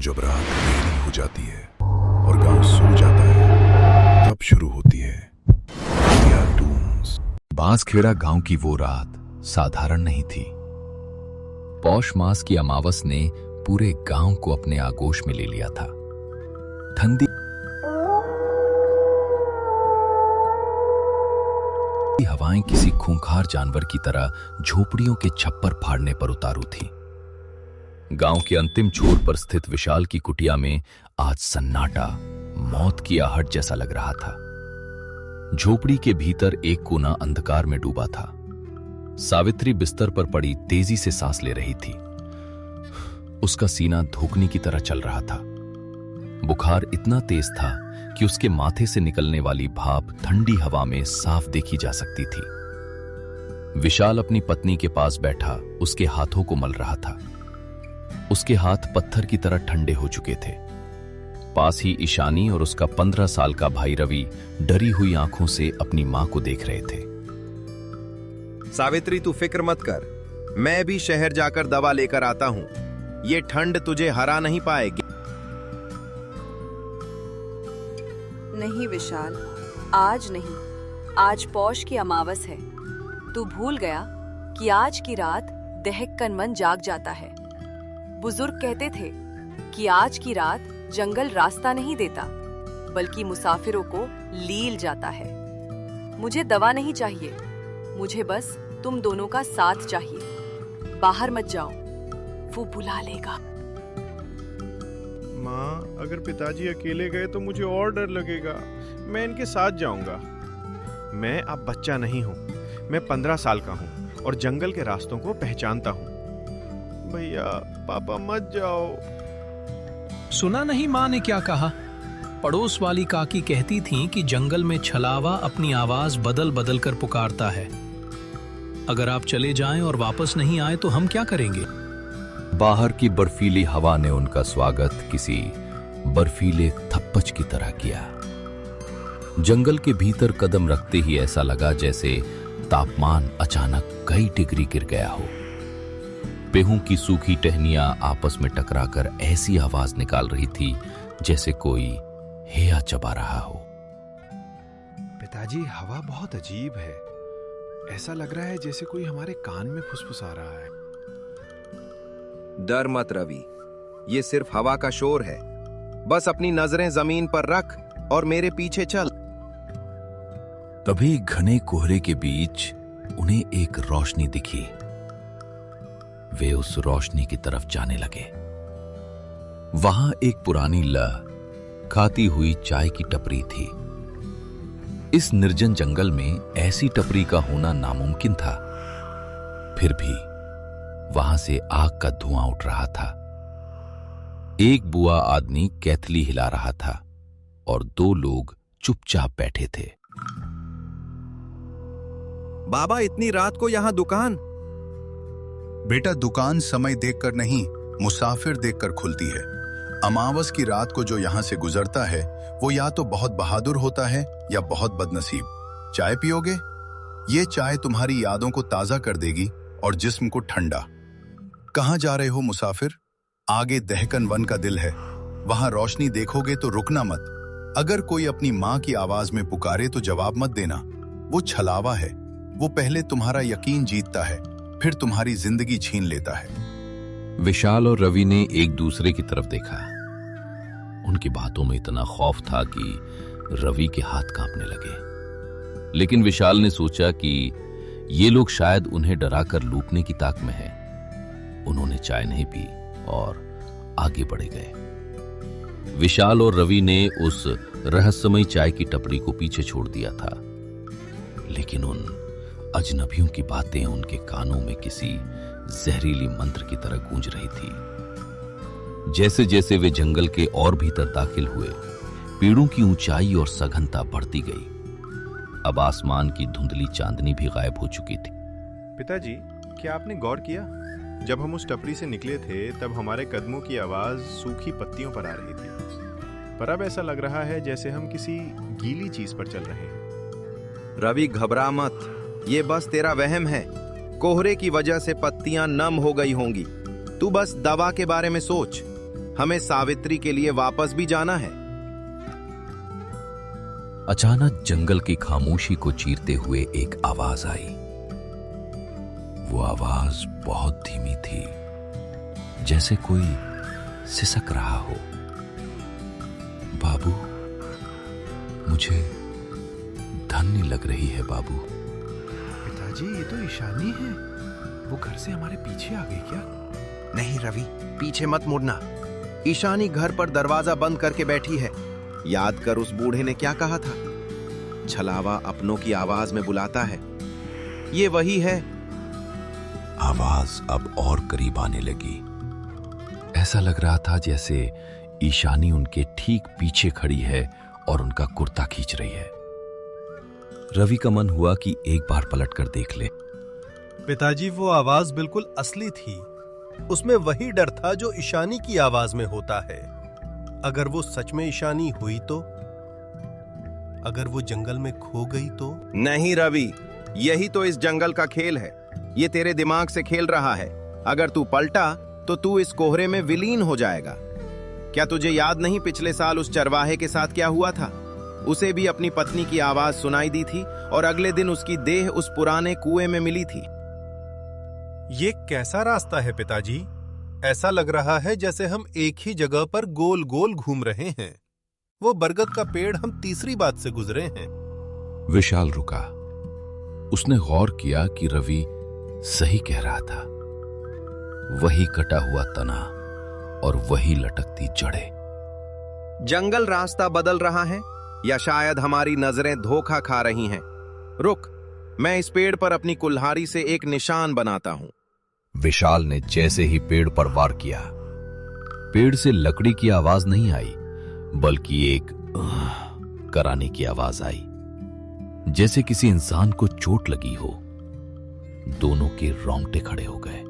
जब रात गहरी हो जाती है और गांव सो जाता है, तब शुरू होती है टून्स। बांसखेड़ा गांव की वो रात साधारण नहीं थी। पौष मास की अमावस ने पूरे गांव को अपने आगोश में ले लिया था। ठंडी हवाएं किसी खूंखार जानवर की तरह झोपड़ियों के छप्पर फाड़ने पर उतारू थी। गांव के अंतिम छोर पर स्थित विशाल की कुटिया में आज सन्नाटा मौत की आहट जैसा लग रहा था। झोपड़ी के भीतर एक कोना अंधकार में डूबा था। सावित्री बिस्तर पर पड़ी तेजी से सांस ले रही थी। उसका सीना धोखनी की तरह चल रहा था। बुखार इतना तेज था कि उसके माथे से निकलने वाली भाप ठंडी हवा में साफ देखी जा सकती थी। विशाल अपनी पत्नी के पास बैठा उसके हाथों को मल रहा था। उसके हाथ पत्थर की तरह ठंडे हो चुके थे। पास ही ईशानी और उसका 15 साल का भाई रवि डरी हुई आंखों से अपनी मां को देख रहे थे। सावित्री, तू फिक्र मत कर, मैं भी शहर जाकर दवा लेकर आता हूं। ये ठंड तुझे हरा नहीं पाएगी। नहीं विशाल, आज नहीं। आज पौष की अमावस है। तू भूल गया कि आज की रात दहकन वन जाग जाता है। बुजुर्ग कहते थे कि आज की रात जंगल रास्ता नहीं देता, बल्कि मुसाफिरों को लील जाता है। मुझे दवा नहीं चाहिए, मुझे बस तुम दोनों का साथ चाहिए। बाहर मत जाओ, वो बुला लेगा। माँ, अगर पिताजी अकेले गए तो मुझे और डर लगेगा। मैं इनके साथ जाऊंगा। मैं अब बच्चा नहीं हूँ, मैं 15 साल का हूँ और जंगल के रास्तों को पहचानता हूँ। भैया, पापा मत जाओ। सुना नहीं माँ ने क्या कहा? पड़ोस वाली काकी कहती थी कि जंगल में छलावा अपनी आवाज बदल बदल कर पुकारता है। अगर आप चले जाएं और वापस नहीं आए तो हम क्या करेंगे? बाहर की बर्फीली हवा ने उनका स्वागत किसी बर्फीले थप्पच की तरह किया। जंगल के भीतर कदम रखते ही ऐसा लगा जैसे तापमान अचानक कई डिग्री गिर गया हो। पेहू की सूखी टहनियां आपस में टकराकर ऐसी आवाज निकाल रही थी जैसे कोई हेया चबा रहा हो। पिताजी, हवा बहुत अजीब है। ऐसा लग रहा है जैसे कोई हमारे कान में फुसफुसा रहा है। डर मत रवि, ये सिर्फ हवा का शोर है। बस अपनी नजरें जमीन पर रख और मेरे पीछे चल। तभी घने कोहरे के बीच उन्हें एक रोशनी दिखी। वे उस रोशनी की तरफ जाने लगे। वहां एक पुरानी खाती हुई चाय की टपरी थी। इस निर्जन जंगल में ऐसी टपरी का होना नामुमकिन था। फिर भी वहां से आग का धुआं उठ रहा था। एक बुआ आदमी कैथली हिला रहा था और 2 लोग चुपचाप बैठे थे। बाबा, इतनी रात को यहां दुकान? बेटा, दुकान समय देखकर नहीं, मुसाफिर देखकर खुलती है। अमावस की रात को जो यहाँ से गुजरता है वो या तो बहुत बहादुर होता है या बहुत बदनसीब। चाय पियोगे? ये चाय तुम्हारी यादों को ताजा कर देगी और जिस्म को ठंडा। कहाँ जा रहे हो मुसाफिर? आगे दहकन वन का दिल है। वहां रोशनी देखोगे तो रुकना मत। अगर कोई अपनी माँ की आवाज में पुकारे तो जवाब मत देना। वो छलावा है। वो पहले तुम्हारा यकीन जीतता है, फिर तुम्हारी जिंदगी छीन लेता है। विशाल और रवि ने एक दूसरे की तरफ देखा। उनकी बातों में इतना खौफ था कि रवि के हाथ कांपने लगे। लेकिन विशाल ने सोचा कि ये लोग शायद उन्हें डराकर लूटने की ताक में हैं। उन्होंने चाय नहीं पी और आगे बढ़े गए। विशाल और रवि ने उस रहस्यमयी चाय की टपरी को पीछे छोड़ दिया था। लेकिन उन अजनबियों की बातें उनके कानों में किसी जहरीली मंत्र की तरह गूंज रही थी। जैसे जैसे वे जंगल के और भीतर दाखिल हुए, पेड़ों की ऊंचाई और सघनता बढ़ती गई। अब आसमान की धुंधली चांदनी भी गायब हो चुकी थी। पिताजी, क्या आपने गौर किया? जब हम उस टपरी से निकले थे तब हमारे कदमों की आवाज सूखी पत्तियों पर आ रही थी, पर अब ऐसा लग रहा है जैसे हम किसी गीली चीज पर चल रहे हैं। रवि, घबरा मत, ये बस तेरा वहम है। कोहरे की वजह से पत्तियां नम हो गई होंगी। तू बस दवा के बारे में सोच। हमें सावित्री के लिए वापस भी जाना है। अचानक जंगल की खामोशी को चीरते हुए एक आवाज आई। वो आवाज बहुत धीमी थी, जैसे कोई सिसक रहा हो। बाबू, मुझे धन्य लग रही है बाबू। पिताजी, ये तो ईशानी है। वो घर से हमारे पीछे आ गई क्या? नहीं रवि, पीछे मत मुड़ना। ईशानी घर पर दरवाजा बंद करके बैठी है। याद कर उस बूढ़े ने क्या कहा था, छलावा अपनों की आवाज में बुलाता है। ये वही है। आवाज अब और करीब आने लगी। ऐसा लग रहा था जैसे ईशानी उनके ठीक पीछे खड़ी है और उनका कुर्ता खींच रही है। रवि का मन हुआ कि एक बार पलट कर देख ले। पिताजी, वो आवाज बिल्कुल असली थी। उसमें वही डर था जो ईशानी की आवाज में होता है। अगर वो सच में ईशानी हुई तो? अगर वो जंगल में खो गई तो? नहीं रवि, यही तो इस जंगल का खेल है। ये तेरे दिमाग से खेल रहा है। अगर तू पलटा तो तू इस कोहरे में विलीन हो जाएगा। क्या तुझे याद नहीं पिछले साल उस चरवाहे के साथ क्या हुआ था? उसे भी अपनी पत्नी की आवाज सुनाई दी थी और अगले दिन उसकी देह उस पुराने कुएं में मिली थी। ये कैसा रास्ता है पिताजी? ऐसा लग रहा है जैसे हम एक ही जगह पर गोल गोल घूम रहे हैं। वो बरगद का पेड़ हम तीसरी बात से गुजरे हैं। विशाल रुका। उसने गौर किया कि रवि सही कह रहा था। वही कटा हुआ तना और वही लटकती जड़ें। जंगल रास्ता बदल रहा है या शायद हमारी नजरें धोखा खा रही हैं। रुक, मैं इस पेड़ पर अपनी कुल्हाड़ी से एक निशान बनाता हूं। विशाल ने जैसे ही पेड़ पर वार किया, पेड़ से लकड़ी की आवाज नहीं आई, बल्कि एक कराने की आवाज आई, जैसे किसी इंसान को चोट लगी हो। दोनों के रोंगटे खड़े हो गए।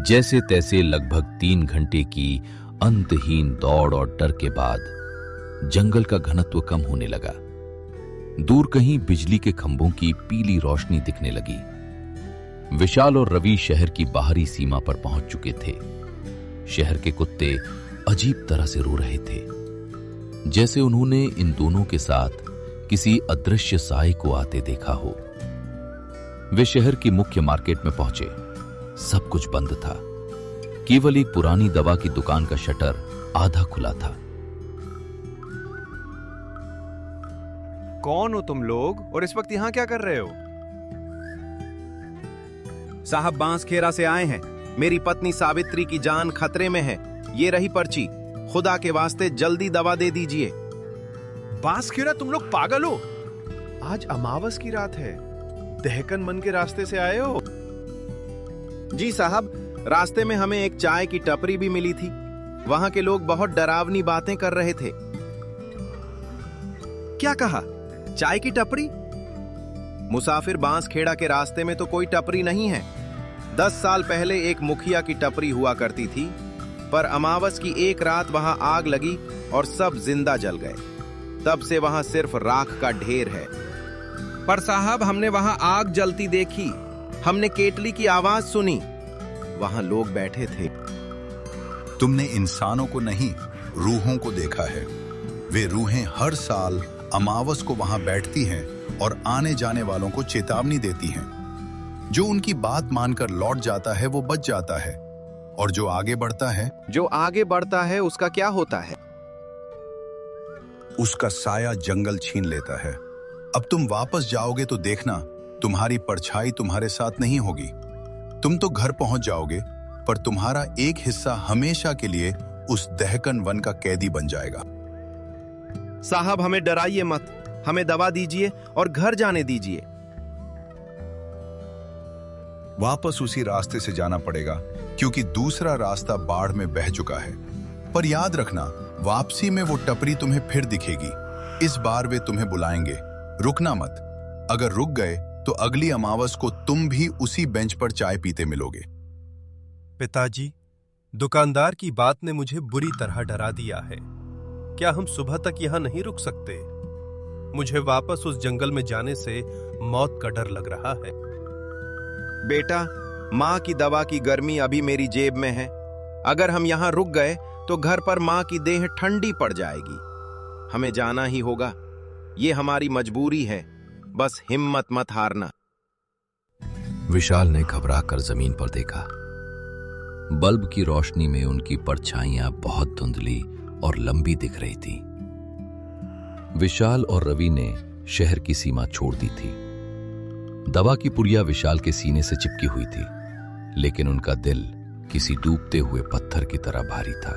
जैसे तैसे लगभग 3 घंटे की अंतहीन दौड़ और डर के बाद जंगल का घनत्व कम होने लगा। दूर कहीं बिजली के खंभों की पीली रोशनी दिखने लगी। विशाल और रवि शहर की बाहरी सीमा पर पहुंच चुके थे। शहर के कुत्ते अजीब तरह से रो रहे थे, जैसे उन्होंने इन दोनों के साथ किसी अदृश्य साए को आते देखा हो। वे शहर की मुख्य मार्केट में पहुंचे। सब कुछ बंद था। केवल एक पुरानी दवा की दुकान का शटर आधा खुला था। कौन हो तुम लोग और इस वक्त यहां क्या कर रहे हो? साहब, बांसखेड़ा से आए हैं। मेरी पत्नी सावित्री की जान खतरे में है। ये रही पर्ची। खुदा के वास्ते जल्दी दवा दे दीजिए। बांसखेड़ा, तुम लोग पागल हो? आज अमावस की रात है। दहकन मन के रास्ते से आए हो? जी साहब, रास्ते में हमें एक चाय की टपरी भी मिली थी। वहां के लोग बहुत डरावनी बातें कर रहे थे। क्या कहा? चाय की टपरी? मुसाफिर, बांसखेड़ा के रास्ते में तो कोई टपरी नहीं है। 10 साल पहले एक मुखिया की टपरी हुआ करती थी, पर अमावस की एक रात वहां आग लगी और सब जिंदा जल गए। तब से वहां सिर्फ राख का ढेर है। पर साहब, हमने वहां आग जलती देखी। हमने केतली की आवाज सुनी। वहां लोग बैठे थे। तुमने इंसानों को नहीं, रूहों को देखा है। वे रूहें हर साल अमावस को वहां बैठती हैं और आने जाने वालों को चेतावनी देती हैं। जो उनकी बात मानकर लौट जाता है वो बच जाता है, और जो आगे बढ़ता है उसका क्या होता है? उसका साया जंगल छीन लेता है। अब तुम वापस जाओगे तो देखना, तुम्हारी परछाई तुम्हारे साथ नहीं होगी। तुम तो घर पहुंच जाओगे, पर तुम्हारा एक हिस्सा हमेशा के लिए उस दहकन वन का कैदी बन जाएगा। साहब, हमें डराइए मत। हमें दवा दीजिए और घर जाने दीजिए। वापस उसी रास्ते से जाना पड़ेगा, क्योंकि दूसरा रास्ता बाढ़ में बह चुका है। पर याद रखना, वापसी में वो टपरी तुम्हें फिर दिखेगी। इस बार वे तुम्हें बुलाएंगे। रुकना मत। अगर रुक गए तो अगली अमावस को तुम भी उसी बेंच पर चाय पीते मिलोगे। पिताजी, दुकानदार की बात ने मुझे बुरी तरह डरा दिया है। क्या हम सुबह तक यहां नहीं रुक सकते? मुझे वापस उस जंगल में जाने से मौत का डर लग रहा है। बेटा, माँ की दवा की गर्मी अभी मेरी जेब में है। अगर हम यहाँ रुक गए तो घर पर माँ की देह ठंडी पड़ जाएगी। हमें जाना ही होगा, ये हमारी मजबूरी है, बस हिम्मत मत हारना। विशाल ने घबराकर जमीन पर देखा। बल्ब की रोशनी में उनकी परछाइयां बहुत धुंधली और लंबी दिख रही थी। विशाल और रवि ने शहर की सीमा छोड़ दी थी। दवा की पुड़िया विशाल के सीने से चिपकी हुई थी, लेकिन उनका दिल किसी डूबते हुए पत्थर की तरह भारी था।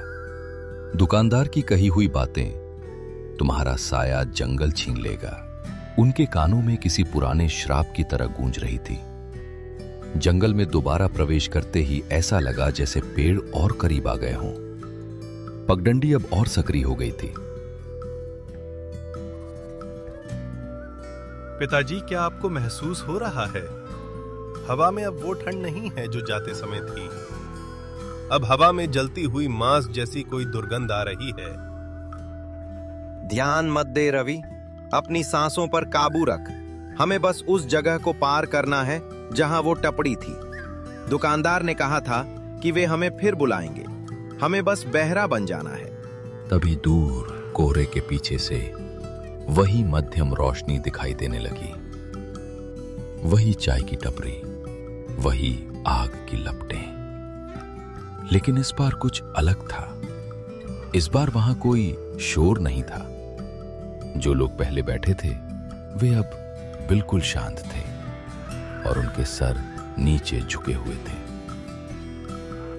दुकानदार की कही हुई बातें, तुम्हारा साया जंगल छीन लेगा, उनके कानों में किसी पुराने श्राप की तरह गूंज रही थी। जंगल में दोबारा प्रवेश करते ही ऐसा लगा जैसे पेड़ और करीब आ गए हों। पगडंडी अब और सक्रिय हो गई थी। पिताजी, क्या आपको महसूस हो रहा है? हवा में अब वो ठंड नहीं है जो जाते समय थी। अब हवा में जलती हुई मांस जैसी कोई दुर्गंध आ रही है। ध्यान मत दे रवि, अपनी सांसों पर काबू रख। हमें बस उस जगह को पार करना है जहां वो टपड़ी थी। दुकानदार ने कहा था कि वे हमें फिर बुलाएंगे, हमें बस बहरा बन जाना है। तभी दूर कोहरे के पीछे से वही मध्यम रोशनी दिखाई देने लगी। वही चाय की टपरी, वही आग की लपटें। लेकिन इस बार कुछ अलग था। इस बार वहां कोई शोर नहीं था। जो लोग पहले बैठे थे वे अब बिल्कुल शांत थे और उनके सर नीचे झुके हुए थे।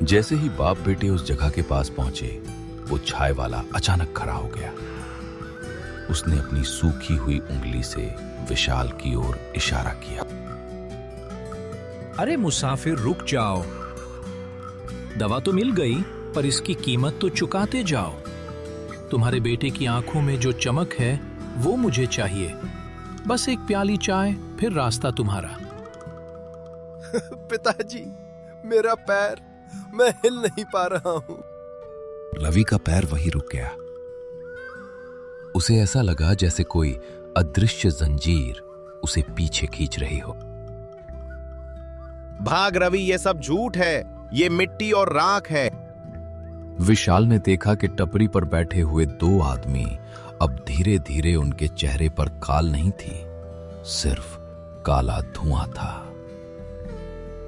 जैसे ही बाप बेटे उस जगह के पास पहुंचे, वो चाय वाला अचानक खड़ा हो गया। उसने अपनी सूखी हुई उंगली से विशाल की ओर इशारा किया। अरे मुसाफिर, रुक जाओ। दवा तो मिल गई, पर इसकी कीमत तो चुकाते जाओ। तुम्हारे बेटे की आंखों में जो चमक है वो मुझे चाहिए। बस एक प्याली चाय, फिर रास्ता तुम्हारा। पिताजी, मेरा पैर, मैं हिल नहीं पा रहा हूं। रवि का पैर वहीं रुक गया। उसे ऐसा लगा जैसे कोई अदृश्य जंजीर उसे पीछे खींच रही हो। भाग रवि, ये सब झूठ है, ये मिट्टी और राख है। विशाल ने देखा कि टपरी पर बैठे हुए दो आदमी अब धीरे धीरे उनके चेहरे पर काल नहीं थी, सिर्फ काला धुआं था।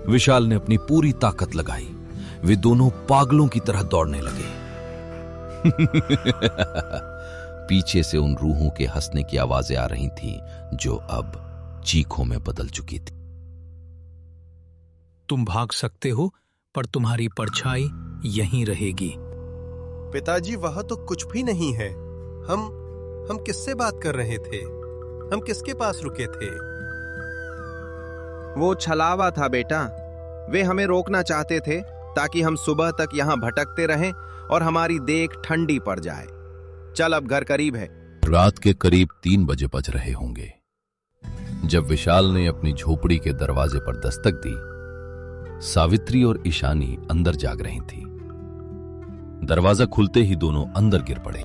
विशाल ने अपनी पूरी ताकत लगाई। वे दोनों पागलों की तरह दौड़ने लगे। पीछे से उन रूहों के हंसने की आवाजें आ रही थीं, जो अब चीखों में बदल चुकी थी। तुम भाग सकते हो, पर तुम्हारी परछाई यहीं रहेगी। पिताजी, वहां तो कुछ भी नहीं है। हम किससे बात कर रहे थे? हम किसके पास रुके थे? वो छलावा था बेटा। वे हमें रोकना चाहते थे ताकि हम सुबह तक यहां भटकते रहें और हमारी देख ठंडी पड़ जाए। चल, अब घर करीब है। रात के करीब 3 बजे बज रहे होंगे जब विशाल ने अपनी झोपड़ी के दरवाजे पर दस्तक दी। सावित्री और ईशानी अंदर जाग रही थी। दरवाजा खुलते ही दोनों अंदर गिर पड़े।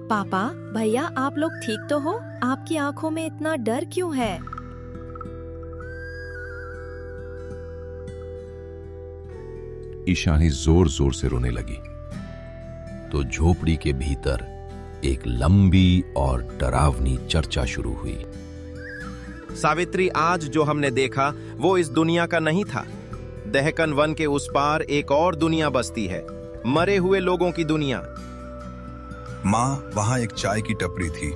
पापा, भैया, आप लोग ठीक तो हो? आपकी आंखों में इतना डर क्यों है? ईशानी जोर जोर से रोने लगी तो झोपड़ी के भीतर एक लंबी और डरावनी चर्चा शुरू हुई। सावित्री, आज जो हमने देखा वो इस दुनिया का नहीं था। दहकन वन के उस पार एक और दुनिया बसती है, मरे हुए लोगों की दुनिया। माँ, वहां एक चाय की टपरी थी।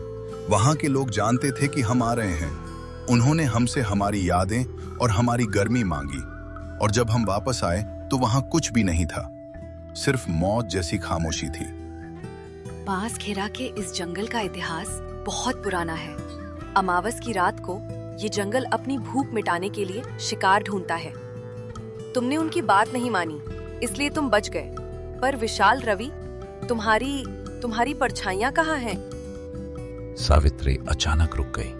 वहां के लोग जानते थे कि हम आ रहे हैं। उन्होंने हमसे हमारी यादें और हमारी गर्मी मांगी, और जब हम वापस आए तो वहां कुछ भी नहीं था, सिर्फ मौत जैसी खामोशी थी। बांस खेरा के इस जंगल का इतिहास बहुत पुराना है। अमावस की रात को ये जंगल अपनी भूख मिटाने के लिए शिकार ढूंढता है। तुमने उनकी बात नहीं मानी, इसलिए तुम बच गए। पर विशाल, रवि, तुम्हारी परछाइयां कहाँ हैं? सावित्री अचानक रुक गई।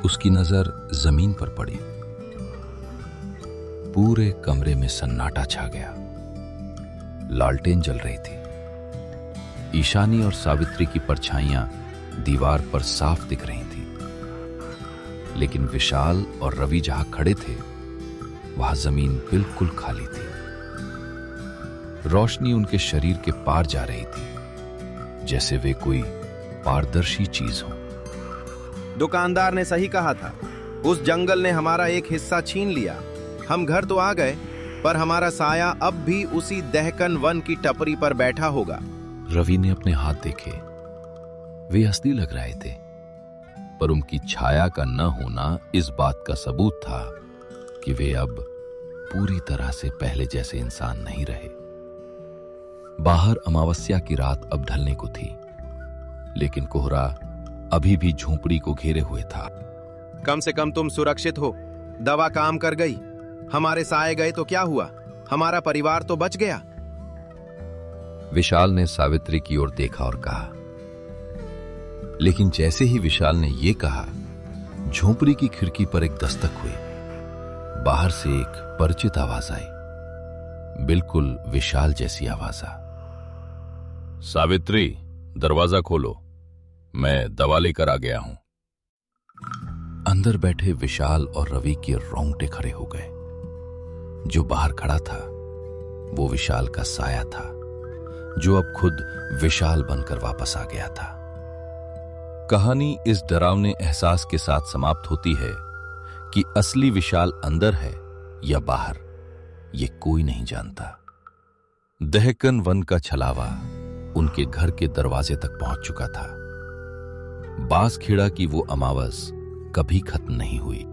उसकी नजर जमीन पर पड़ी। पूरे कमरे में सन्नाटा छा गया। लालटेन जल रही थी। ईशानी और सावित्री की परछाइयां दीवार पर साफ दिख रही थी, लेकिन विशाल और रवि जहां खड़े थे वहां जमीन बिल्कुल खाली थी। रोशनी उनके शरीर के पार जा रही थी, जैसे वे कोई पारदर्शी चीज हो। दुकानदार ने सही कहा था, उस जंगल ने हमारा एक हिस्सा छीन लिया। हम घर तो आ गए, पर हमारा साया अब भी उसी दहकन वन की टपरी पर बैठा होगा। रवि ने अपने हाथ देखे। वे असली लग रहे थे, पर उनकी छाया का न होना इस बात का सबूत था कि वे अब पूरी तरह से पहले जैसे इंसान नहीं रहे। बाहर अमावस्या की रात अब ढलने को थी, लेकिन कोहरा अभी भी झोपड़ी को घेरे हुए था। कम से कम तुम सुरक्षित हो। दवा काम कर गई। हमारे साए गए तो क्या हुआ, हमारा परिवार तो बच गया। विशाल ने सावित्री की ओर देखा और कहा, लेकिन जैसे ही विशाल ने यह कहा, झोपड़ी की खिड़की पर एक दस्तक हुई। बाहर से एक परिचित आवाज आई, बिल्कुल विशाल जैसी आवाज। सावित्री, दरवाजा खोलो, मैं दवा लेकर आ गया हूं। अंदर बैठे विशाल और रवि के रोंगटे खड़े हो गए। जो बाहर खड़ा था वो विशाल का साया था, जो अब खुद विशाल बनकर वापस आ गया था। कहानी इस डरावने एहसास के साथ समाप्त होती है कि असली विशाल अंदर है या बाहर, ये कोई नहीं जानता। दहकन वन का छलावा उनके घर के दरवाजे तक पहुंच चुका था। बांसखेड़ा की वो अमावस कभी खत्म नहीं हुई।